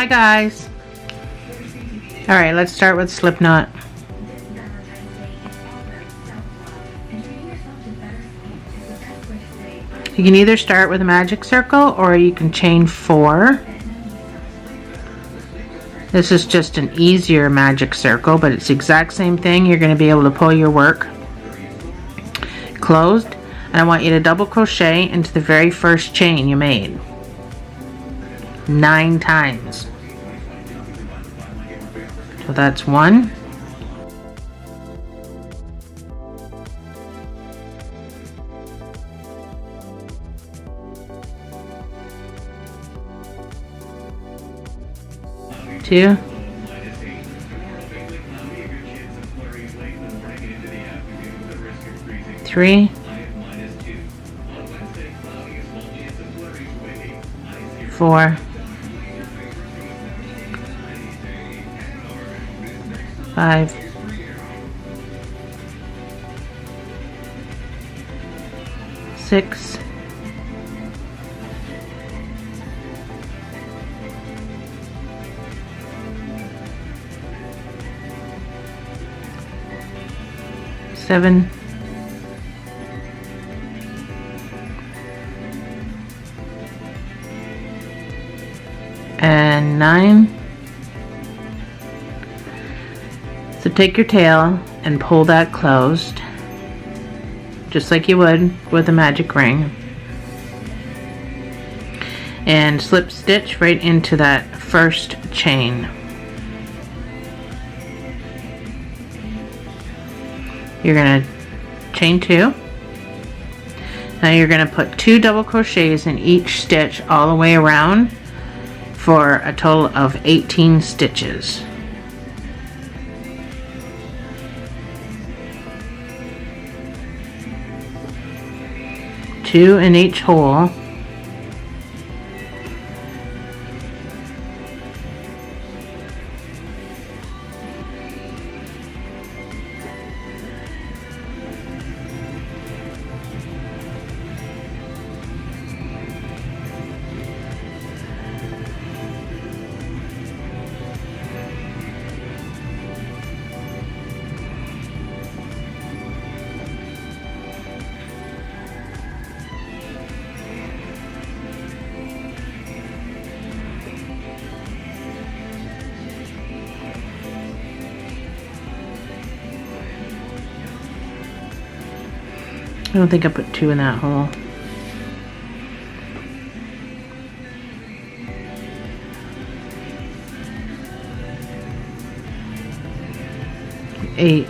Bye guys. Alright, let's start with slip knot. You can either start with a magic circle or you can chain 4. This is just an easier magic circle, but it's the exact same thing. You're going to be able to pull your work closed, and I want you to double crochet into the very first chain you made 9 times. So that's 1, 2, 3, 4, 5, 6, 7, 9. So take your tail and pull that closed, just like you would with a magic ring, and slip stitch right into that first chain. You're going to chain 2. Now you're going to put 2 double crochets in each stitch all the way around for a total of 18 stitches. Two in each hole. I don't think I put 2 in that hole. Eight.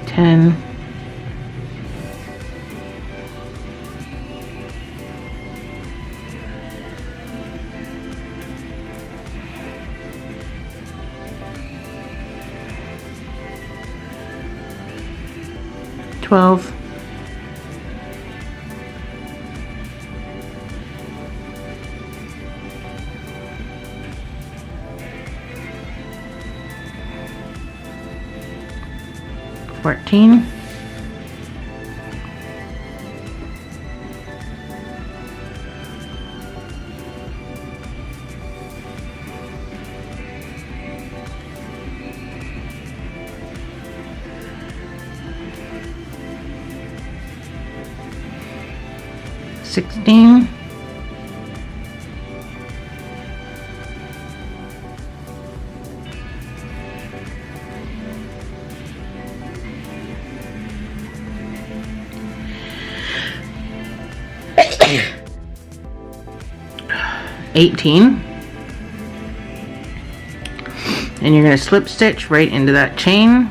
10. 12. 14. 16. 18. And you're going to slip stitch right into that chain.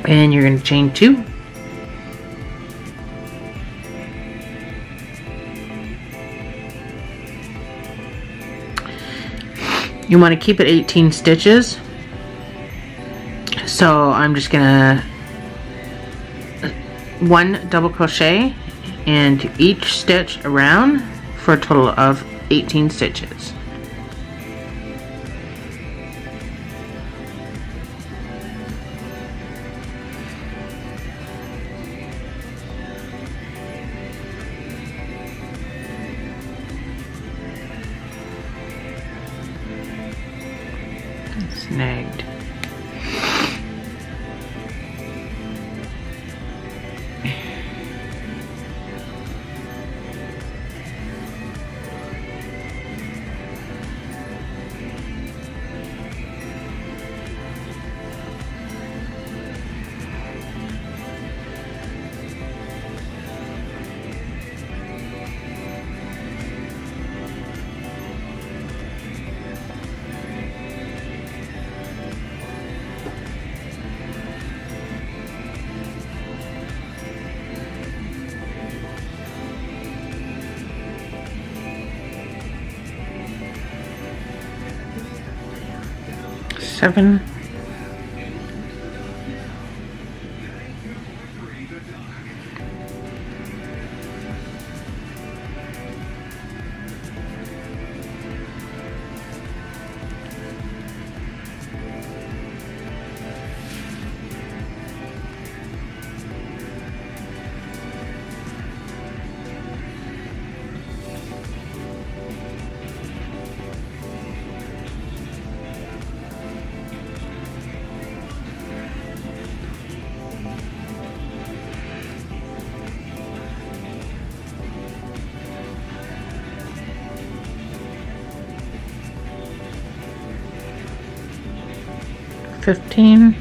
And you're going to chain 2. You want to keep it 18 stitches. So I'm just going to 1 double crochet into each stitch around for a total of 18 stitches. 7. $15.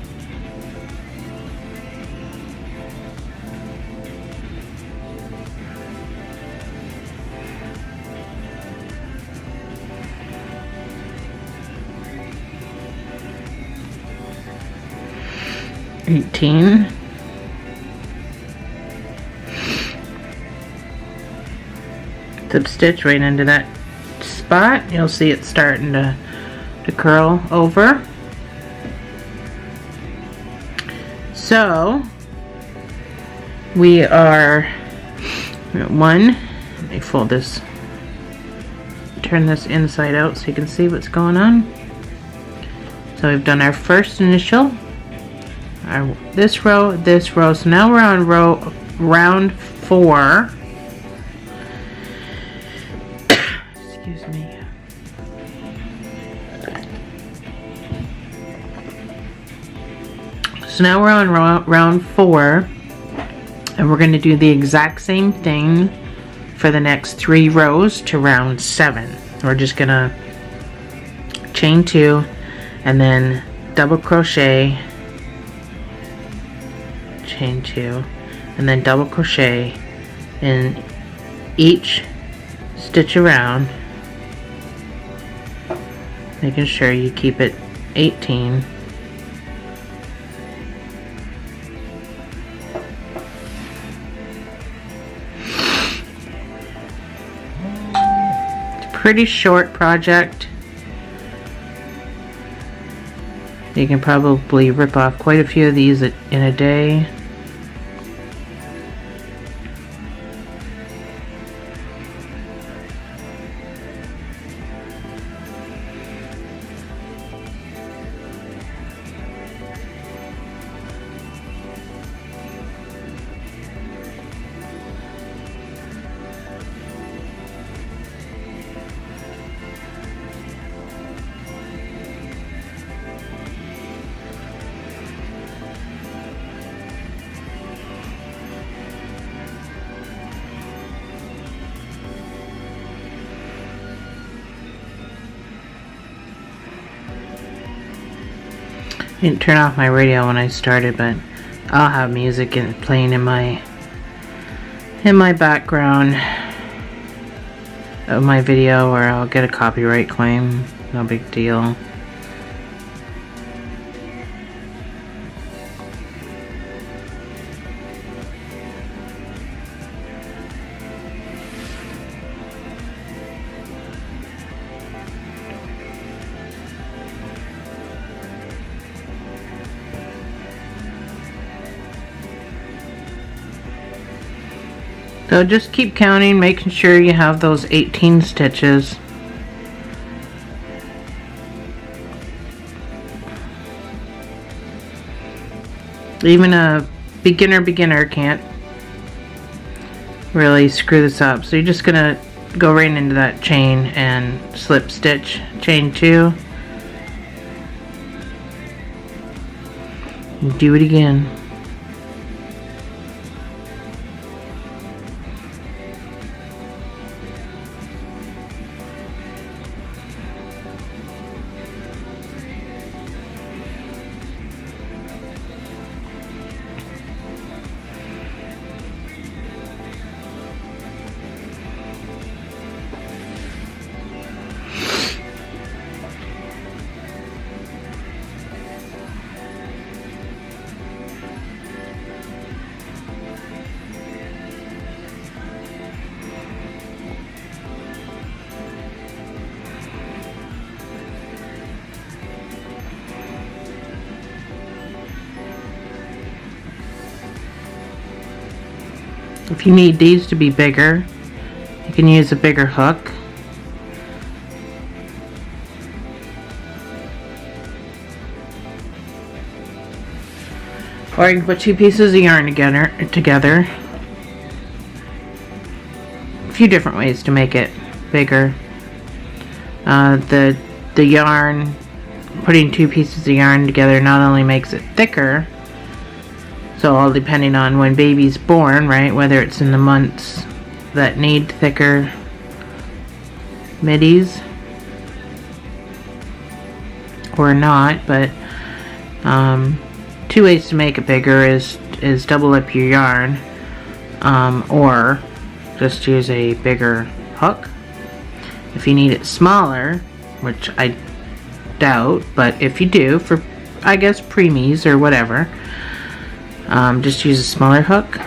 $18. Slip stitch right into that spot. You'll see it starting to curl over. So we are at 1. Let me fold this, turn this inside out so you can see what's going on. So we've done our first initial, this row. So now we're on round 4. Excuse me. So now we're on round 4, and we're going to do the exact same thing for the next 3 rows to round 7. We're just going to chain 2 and then double crochet, chain 2, and then double crochet in each stitch around, making sure you keep it 18. Pretty short project. You can probably rip off quite a few of these in a day. I didn't turn off my radio when I started, but I'll have music playing in my background of my video, or I'll get a copyright claim. No big deal. So just keep counting, making sure you have those 18 stitches. Even a beginner can't really screw this up. So you're just gonna go right into that chain and slip stitch, chain 2. And do it again. If you need these to be bigger, you can use a bigger hook. Or you can put 2 pieces of yarn together. A few different ways to make it bigger. The yarn, putting 2 pieces of yarn together not only makes it thicker, so all depending on when baby's born, right, whether it's in the months that need thicker middies or not, but 2 ways to make it bigger is double up your yarn, or just use a bigger hook. If you need it smaller, which I doubt, but if you do, for I guess preemies or whatever, just use a smaller hook.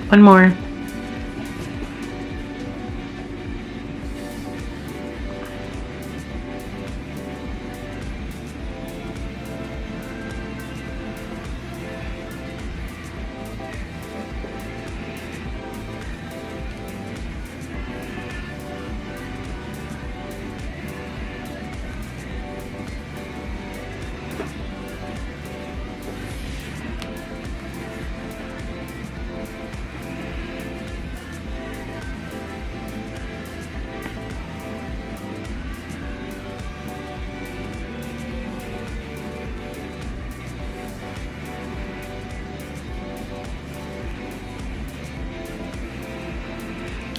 One more.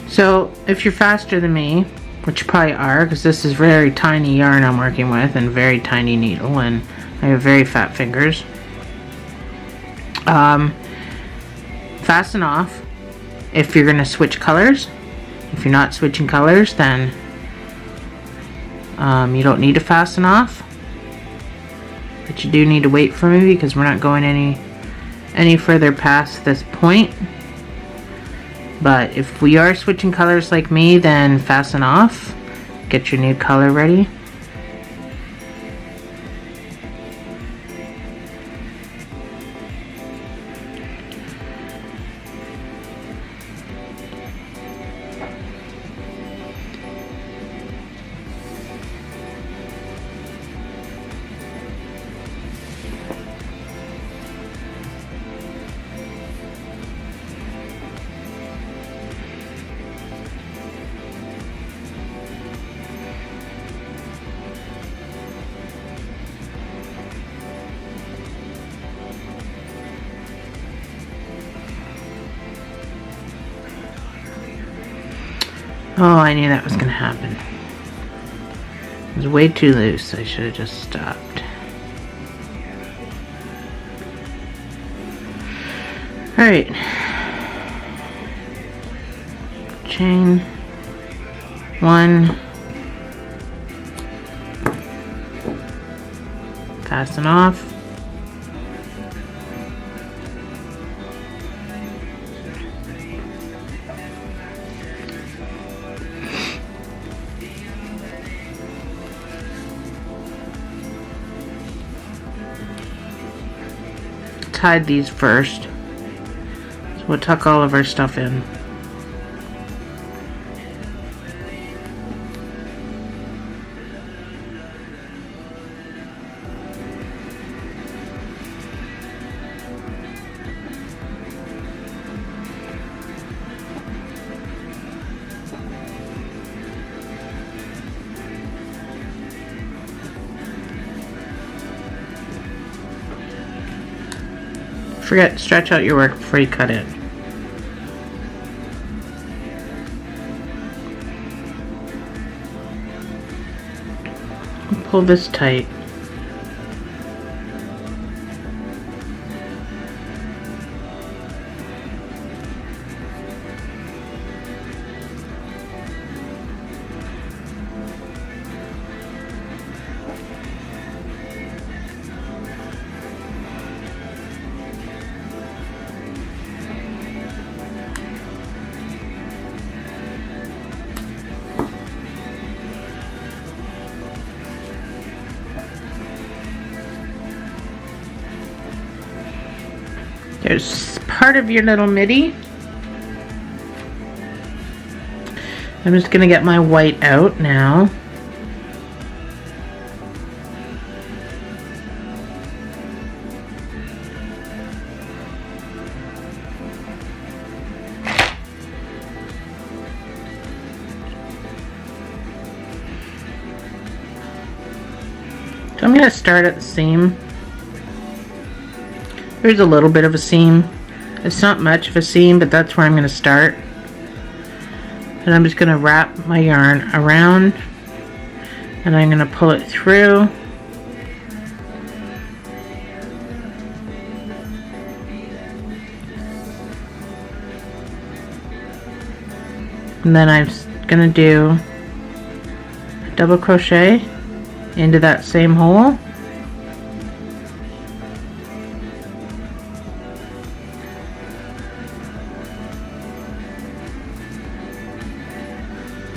So if you're faster than me, which you probably are, because this is very tiny yarn I'm working with and very tiny needle, and I have very fat fingers, fasten off if you're going to switch colors. If you're not switching colors, then you don't need to fasten off, but you do need to wait for me because we're not going any further past this point. But if we are switching colors like me, then fasten off, get your new color ready. Oh, I knew that was going to happen. It was way too loose. I should have just stopped. Alright. Chain 1. Fasten off. Hide these first, so we'll tuck all of our stuff in. Forget, stretch out your work before you cut it. Pull this tight. Here's part of your little midi. I'm just gonna get my white out now. So I'm going to start at the seam. There's a little bit of a seam. It's not much of a seam, but that's where I'm going to start. And I'm just going to wrap my yarn around and I'm going to pull it through. And then I'm going to do a double crochet into that same hole.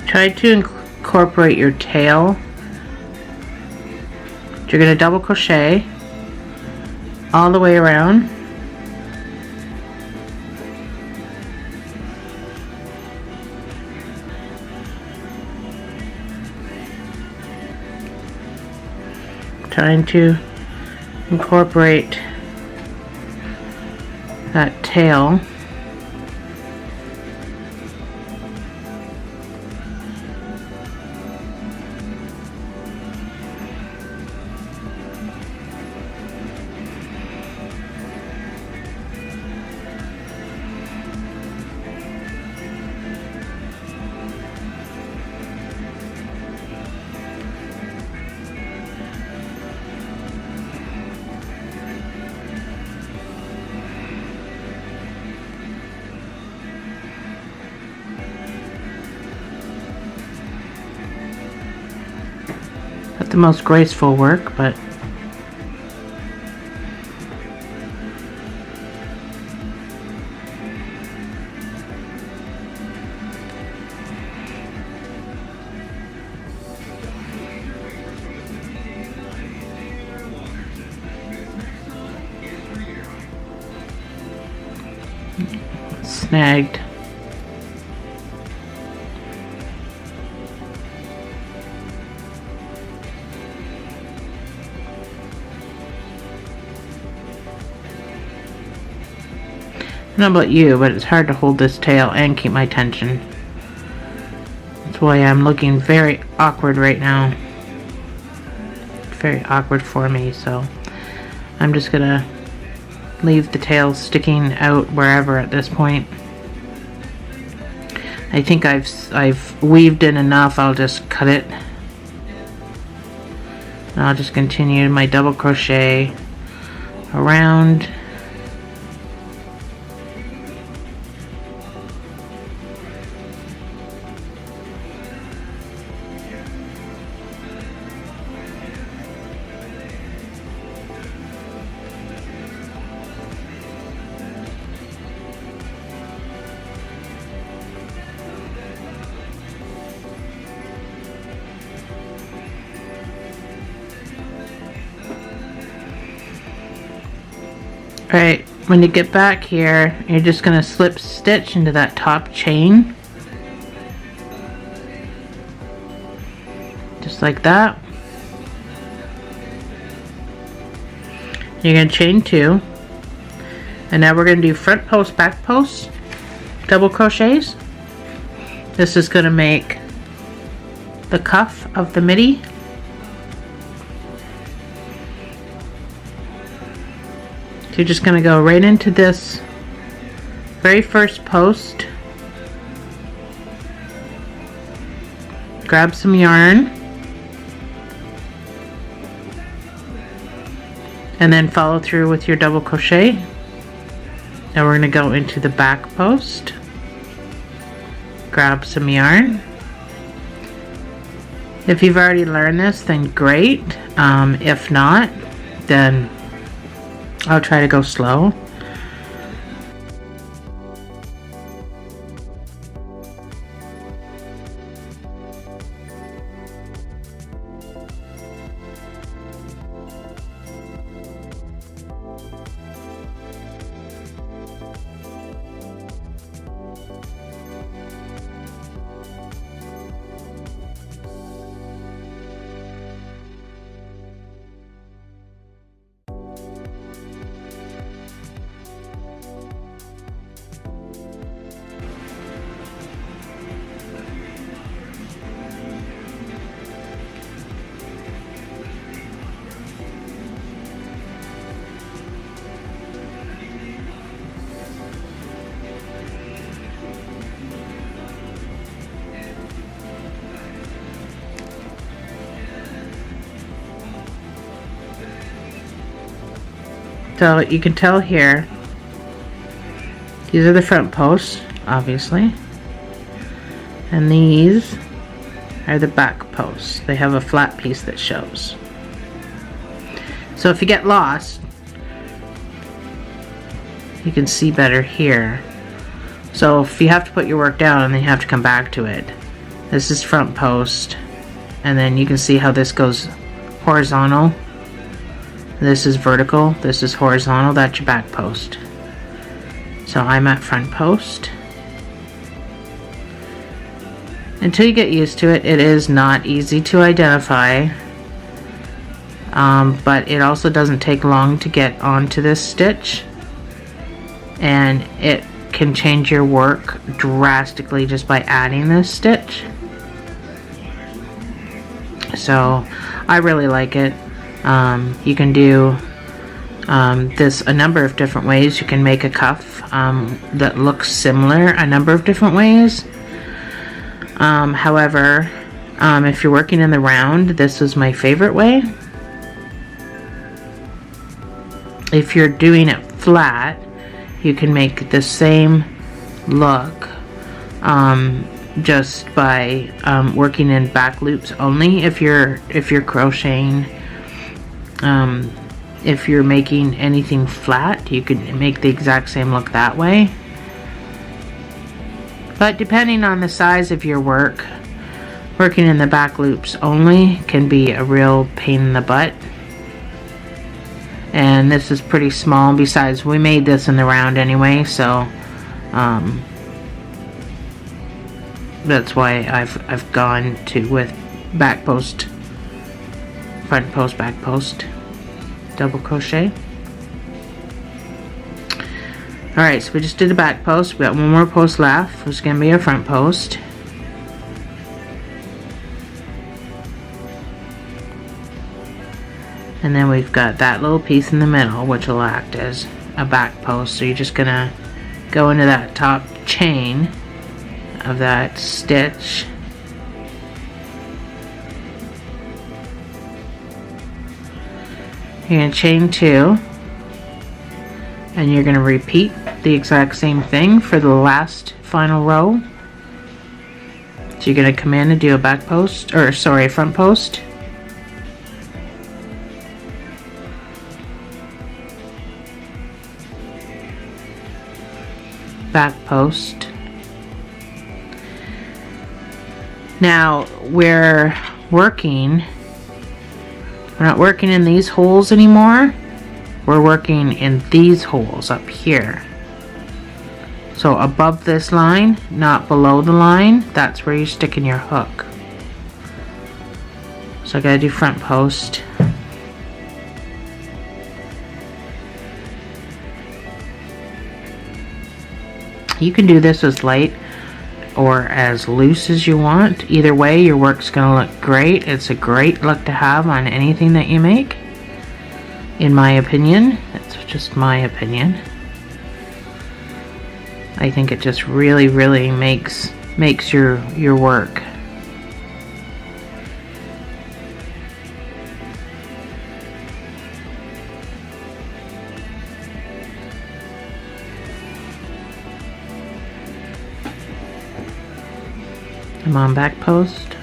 Try to incorporate your tail. You're going to double crochet all the way around. Trying to incorporate that tail. Not the most graceful work, but snagged. I don't know about you, but it's hard to hold this tail and keep my tension. That's why I'm looking very awkward right now. Very awkward for me, so I'm just gonna leave the tail sticking out wherever at this point. I think I've weaved in enough. I'll just cut it. And I'll just continue my double crochet around. Alright, when you get back here, you're just going to slip stitch into that top chain. Just like that. You're going to chain 2. And now we're going to do front post, back post, double crochets. This is going to make the cuff of the midi. You're just going to go right into this very first post, grab some yarn, and then follow through with your double crochet. Now we're going to go into the back post, grab some yarn. If you've already learned this, then great. If not, then I'll try to go slow. So you can tell here, these are the front posts, obviously, and these are the back posts. They have a flat piece that shows. So if you get lost, you can see better here. So if you have to put your work down and then you have to come back to it, this is front post, and then you can see how this goes horizontal. This is vertical, this is horizontal, that's your back post. So I'm at front post. Until you get used to it, it is not easy to identify, but it also doesn't take long to get onto this stitch, and it can change your work drastically just by adding this stitch. So I really like it. You can do this a number of different ways. You can make a cuff that looks similar a number of different ways. However, if you're working in the round, this is my favorite way. If you're doing it flat, you can make the same look just by working in back loops only. If you're crocheting, if you're making anything flat, you can make the exact same look that way. But depending on the size of your work, working in the back loops only can be a real pain in the butt. And this is pretty small. Besides, we made this in the round anyway, so that's why I've gone with back post, front post, back post, double crochet. Alright, so we just did the back post. We got one more post left, which is going to be our front post. And then we've got that little piece in the middle, which will act as a back post. So you're just going to go into that top chain of that stitch. You're going to chain 2. And you're going to repeat the exact same thing for the last final row. So you're going to come in and do a back post, or sorry, front post. Back post. Now we're not working in these holes anymore. We're working in these holes up here. So above this line, not below the line, that's where you're sticking your hook. So I gotta do front post. You can do this as light or as loose as you want. Either way, your work's gonna look great. It's a great look to have on anything that you make. In my opinion, that's just my opinion. I think it just really makes your work. I'm on back post.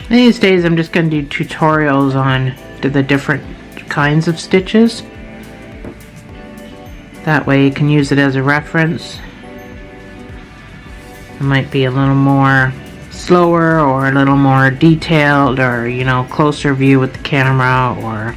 These days I'm just going to do tutorials on the different kinds of stitches. That way you can use it as a reference. It might be a little more slower or a little more detailed, or you know, closer view with the camera, or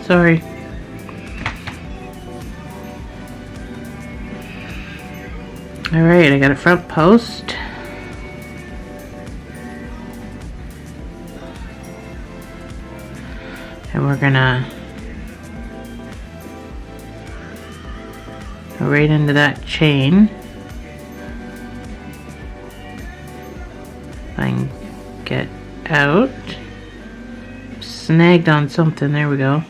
sorry. Alright, I got a front post. And we're gonna go right into that chain. If I can get out. Snagged on something, there we go.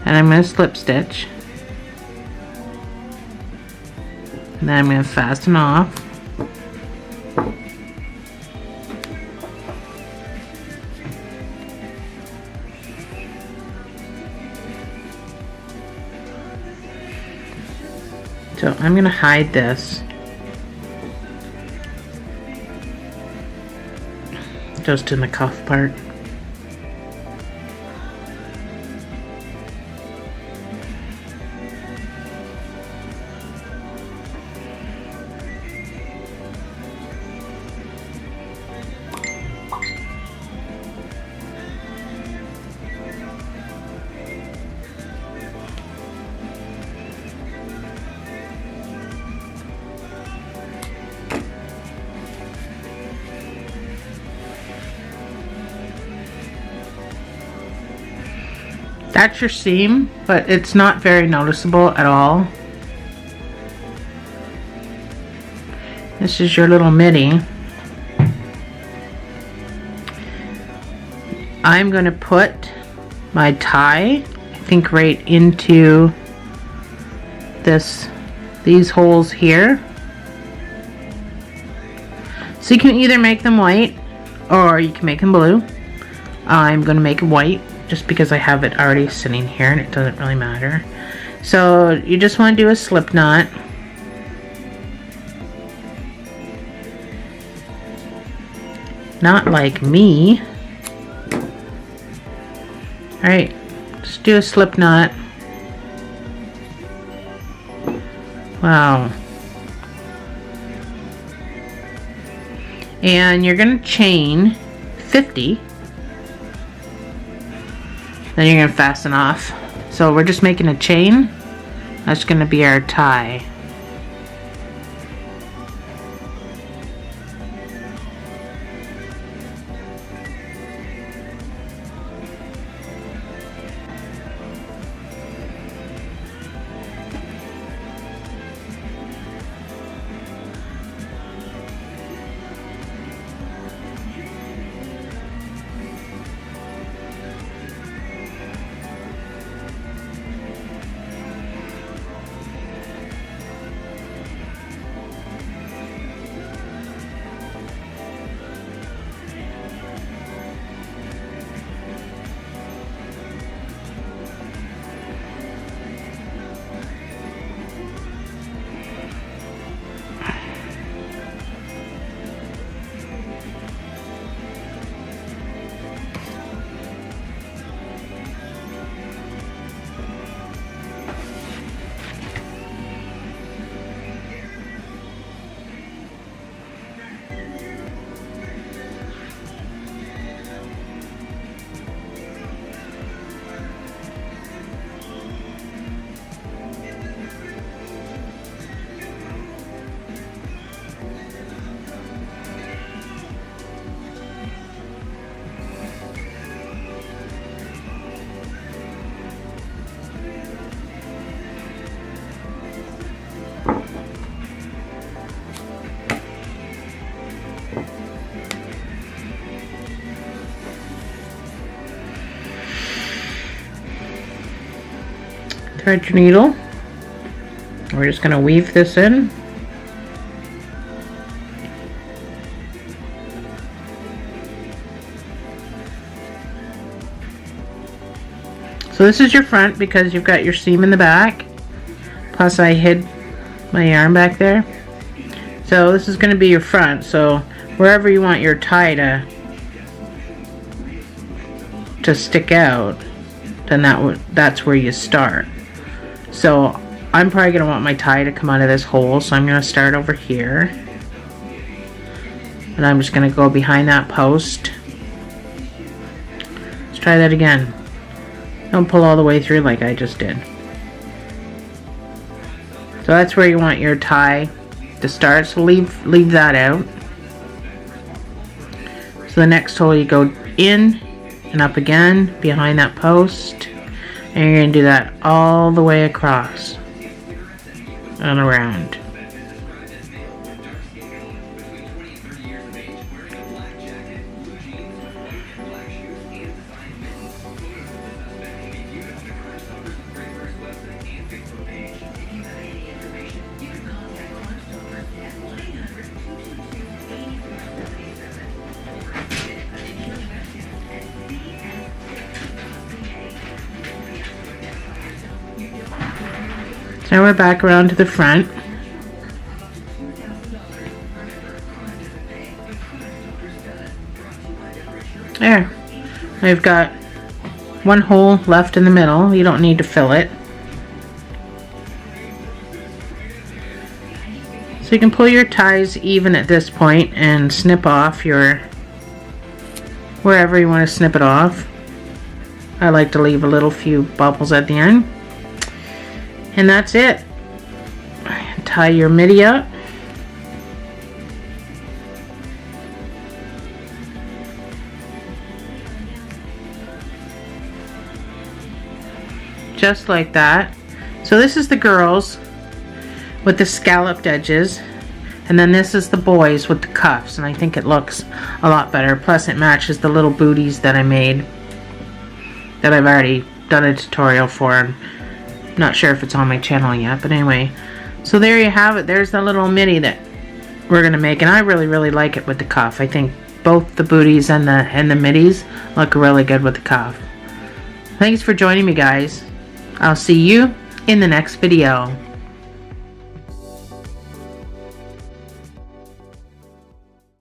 And I'm going to slip stitch. And then I'm going to fasten off. So I'm going to hide this just in the cuff part. That's your seam, but it's not very noticeable at all. This is your little midi. I'm going to put my tie, I think, right into these holes here. So you can either make them white or you can make them blue. I'm going to make them white, just because I have it already sitting here and it doesn't really matter. So you just want to do a slip knot. Not like me. Alright, just do a slip knot. Wow. And you're going to chain 50. Then you're going to fasten off. So we're just making a chain. That's going to be our tie. thread your needle. We're just going to weave this in. So this is your front because you've got your seam in the back. Plus I hid my yarn back there. So this is going to be your front. So wherever you want your tie to stick out, then that's where you start. So I'm probably going to want my tie to come out of this hole, so I'm going to start over here. And I'm just going to go behind that post. Let's try that again. Don't pull all the way through like I just did. So that's where you want your tie to start, so leave that out. So the next hole you go in and up again behind that post, and you're going to do that all the way across and around. Now we're back around to the front. There. I've got one hole left in the middle. You don't need to fill it. So you can pull your ties even at this point and snip off your wherever you want to snip it off. I like to leave a little few bubbles at the end. And that's it. Tie your midi up. Just like that. So this is the girls with the scalloped edges, and then this is the boys with the cuffs, and I think it looks a lot better. Plus it matches the little booties that I made, that I've already done a tutorial for. Not sure if it's on my channel yet, but anyway. So there you have it. There's the little midi that we're gonna make, and I really like it with the cuff. I think both the booties and the middies look really good with the cuff. Thanks for joining me, guys. I'll see you in the next video.